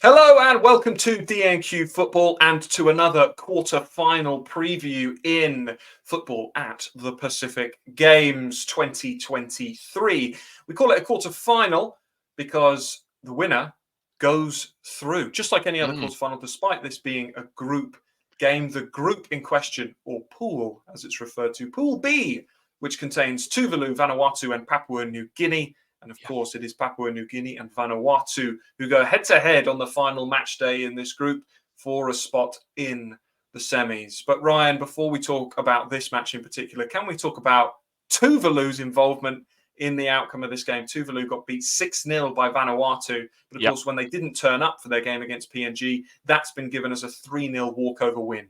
Hello and welcome to DNQ Football and to another quarter-final preview in Football at the Pacific Games 2023. We call it a quarter-final because the winner goes through, just like any other quarter-final, despite this being a group game. The group in question, or pool as it's referred to, Pool B, which contains Tuvalu, Vanuatu and Papua New Guinea. And of course, it is Papua New Guinea and Vanuatu who go head-to-head on the final match day in this group for a spot in the semis. But Ryan, before we talk about this match in particular, can we talk about Tuvalu's involvement in the outcome of this game? Tuvalu got beat 6-0 by Vanuatu. But of course, when they didn't turn up for their game against PNG, that's been given as a 3-0 walkover win.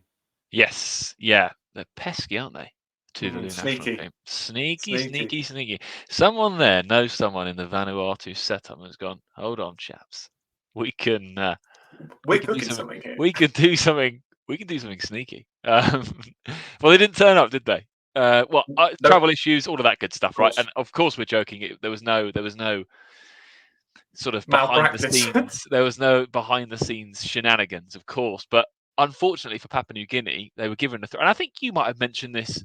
Yes. Yeah. They're pesky, aren't they? Sneaky. Sneaky. Someone there knows someone in the Vanuatu setup and has gone, hold on, chaps. We can do something here. We can do something sneaky. Well, they didn't turn up, did they? Travel issues, all of that good stuff, right? And of course, we're joking. There was no sort of behind the scenes. There was no behind the scenes shenanigans, of course. But unfortunately for Papua New Guinea, they were given a threat. And I think you might have mentioned this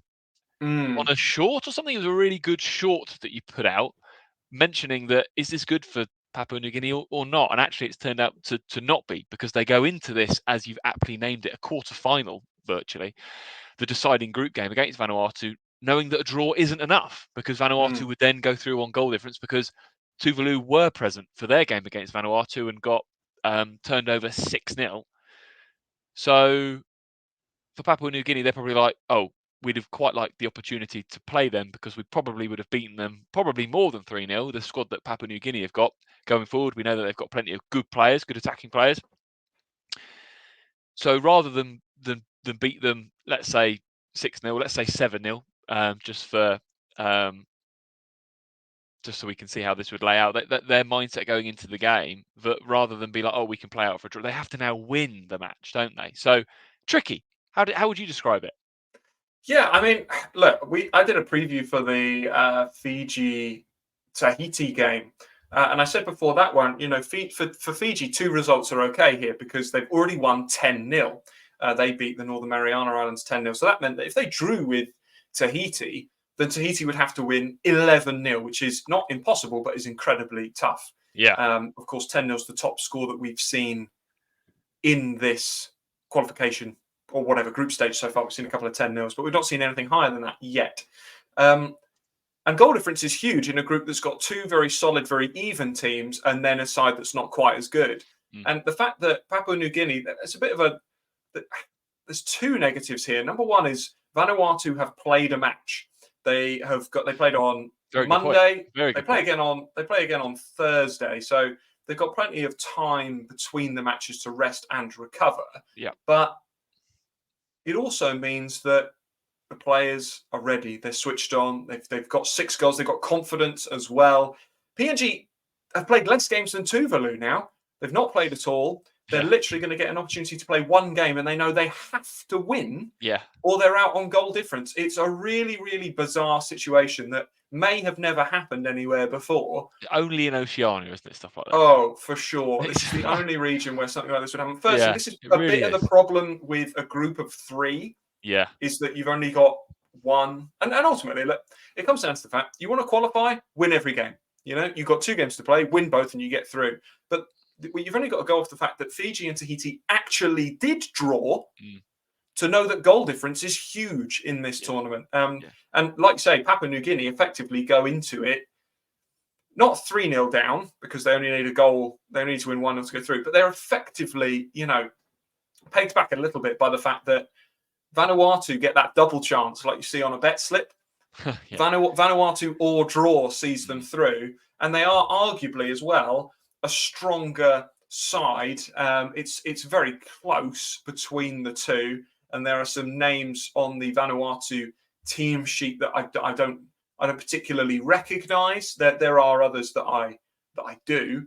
on a short or something. It was a really good short that you put out, mentioning that is this good for Papua New Guinea or not? And actually, it's turned out to not be, because they go into this, as you've aptly named it, a quarter-final, virtually, the deciding group game against Vanuatu, knowing that a draw isn't enough, because Vanuatu would then go through on goal difference, because Tuvalu were present for their game against Vanuatu and got turned over 6-0. So for Papua New Guinea, they're probably like, oh, we'd have quite liked the opportunity to play them, because we probably would have beaten them probably more than 3-0. The squad that Papua New Guinea have got going forward, we know that they've got plenty of good players, good attacking players. So rather than beat them, let's say 6-0, let's say 7-0, just so we can see how this would lay out. Their mindset going into the game, that rather than be like, oh, we can play out for a draw, they have to now win the match, don't they? So tricky. How would you describe it? Yeah, I mean, look, I did a preview for the Fiji-Tahiti game. And I said before that one, for Fiji, 2 results are okay here because they've already won 10-0. They beat the Northern Mariana Islands 10-0. So that meant that if they drew with Tahiti, then Tahiti would have to win 11-0, which is not impossible, but is incredibly tough. Yeah. Of course, 10-0 is the top score that we've seen in this qualification or whatever group stage so far. We've seen a couple of 10-0s, but we've not seen anything higher than that yet. And goal difference is huge in a group that's got 2 very solid, very even teams, and then a side that's not quite as good. And the fact that Papua New Guinea, it's a bit of there's 2 negatives here. Number one is Vanuatu have played a match. They played on Monday. They play again on Thursday. So they've got plenty of time between the matches to rest and recover. Yeah. But it also means that the players are ready. They're switched on. They've got 6 goals. They've got confidence as well. PNG have played less games than Tuvalu now. They've not played at all. They're literally going to get an opportunity to play 1 game, and they know they have to win, or they're out on goal difference. It's a really, really bizarre situation that may have never happened anywhere before. Only in Oceania, isn't it? Stuff like that. Oh, for sure. This is the only region where something like this would happen. Firstly, this is a bit of the problem with a group of 3. Yeah. Is that you've only got 1. And ultimately, look, it comes down to the fact you want to qualify, win every game. You've got 2 games to play, win both, and you get through. But you've only got to go off the fact that Fiji and Tahiti actually did draw to know that goal difference is huge in this tournament. And like you say, Papua New Guinea effectively go into it not 3-0 down because they only need a goal. They only need to win 1 to go through. But they're effectively, pegged back a little bit by the fact that Vanuatu get that double chance like you see on a bet slip. Vanuatu or draw sees them through. And they are arguably as well a stronger side. It's very close between the 2, and there are some names on the Vanuatu team sheet that I don't particularly recognise. There are others that I do.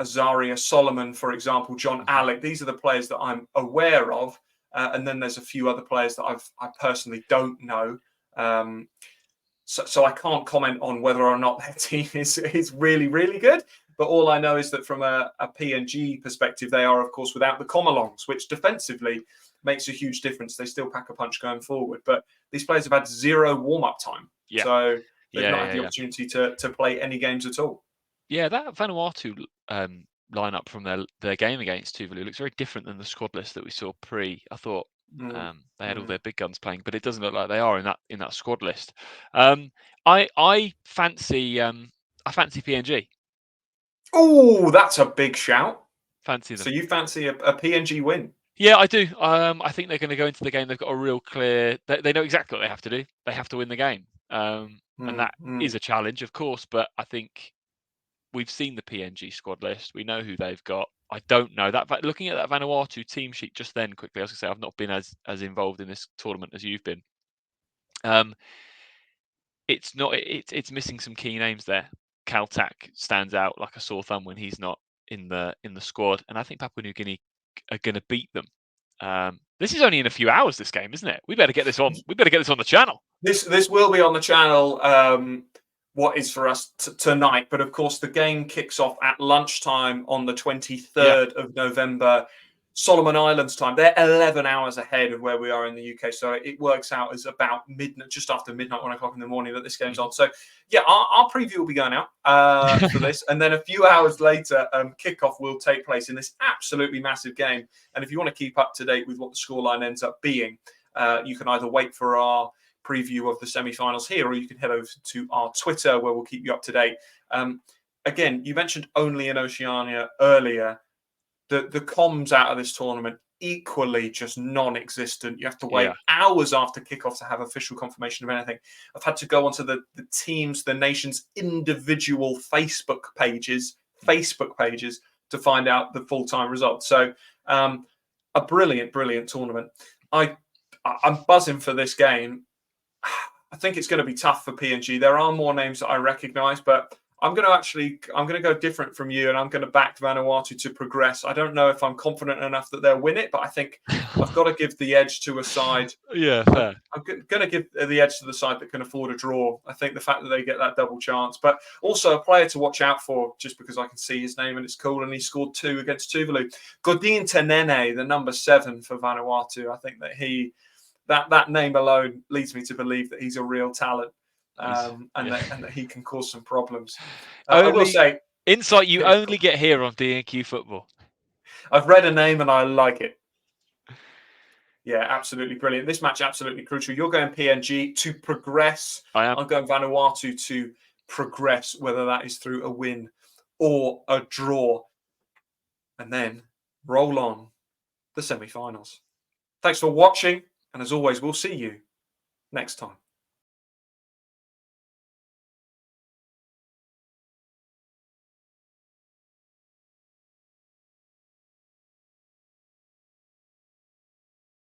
Azaria Solomon, for example, John Alec. These are the players that I'm aware of, and then there's a few other players that I personally don't know. So I can't comment on whether or not their team is really, really good. But all I know is that from a PNG perspective, they are, of course, without the come-alongs, which defensively makes a huge difference. They still pack a punch going forward. But these players have had 0 warm-up time. Yeah. So they've not had the opportunity to play any games at all. Yeah, that Vanuatu lineup from their game against Tuvalu looks very different than the squad list that we saw pre. I thought they had all their big guns playing, but it doesn't look like they are in that squad list. I fancy PNG. Oh, that's a big shout. Fancy them. So you fancy a PNG win? Yeah, I do. I think they're going to go into the game. They've got a real clear. They know exactly what they have to do. They have to win the game, and that is a challenge, of course. But I think we've seen the PNG squad list. We know who they've got. I don't know that. Looking at that Vanuatu team sheet just then quickly, I was going to say I've not been as involved in this tournament as you've been. It's not. It's missing some key names there. Caltac stands out like a sore thumb when he's not in the squad, and I think Papua New Guinea are going to beat them. This is only in a few hours. This game, isn't it? We better get this on. We better get this on the channel. This will be on the channel. What is for us tonight, but of course the game kicks off at lunchtime on the 23rd of November, Solomon Islands time. They're 11 hours ahead of where we are in the UK, so it works out as about midnight, just after midnight, 1 o'clock in the morning that this game's on. So yeah, our preview will be going out for this, and then a few hours later, kickoff will take place in this absolutely massive game. And if you want to keep up to date with what the scoreline ends up being, you can either wait for our preview of the semi-finals here, or you can head over to our Twitter where we'll keep you up to date. Again, you mentioned only in Oceania earlier. The comms out of this tournament equally just non-existent. You have to wait hours after kickoff to have official confirmation of anything. I've had to go onto the teams, the nation's individual Facebook pages to find out the full-time results. So a brilliant tournament. I'm buzzing for this game. I think it's going to be tough for PNG. There are more names that I recognise, but I'm going to go different from you, and I'm going to back Vanuatu to progress. I don't know if I'm confident enough that they'll win it, but I think I've got to give the edge to a side. Yeah, fair. I'm going to give the edge to the side that can afford a draw. I think the fact that they get that double chance, but also a player to watch out for, just because I can see his name and it's cool, and he scored 2 against Tuvalu. Godin Tenene, the number 7 for Vanuatu. I think that that name alone leads me to believe that he's a real talent. And that he can cause some problems. I will say, insight you only get here on DNQ Football. I've read a name and I like it. Yeah, absolutely brilliant. This match absolutely crucial. You're going PNG to progress. I am. I'm going Vanuatu to progress, whether that is through a win or a draw, and then roll on the semi-finals. Thanks for watching, and as always, we'll see you next time.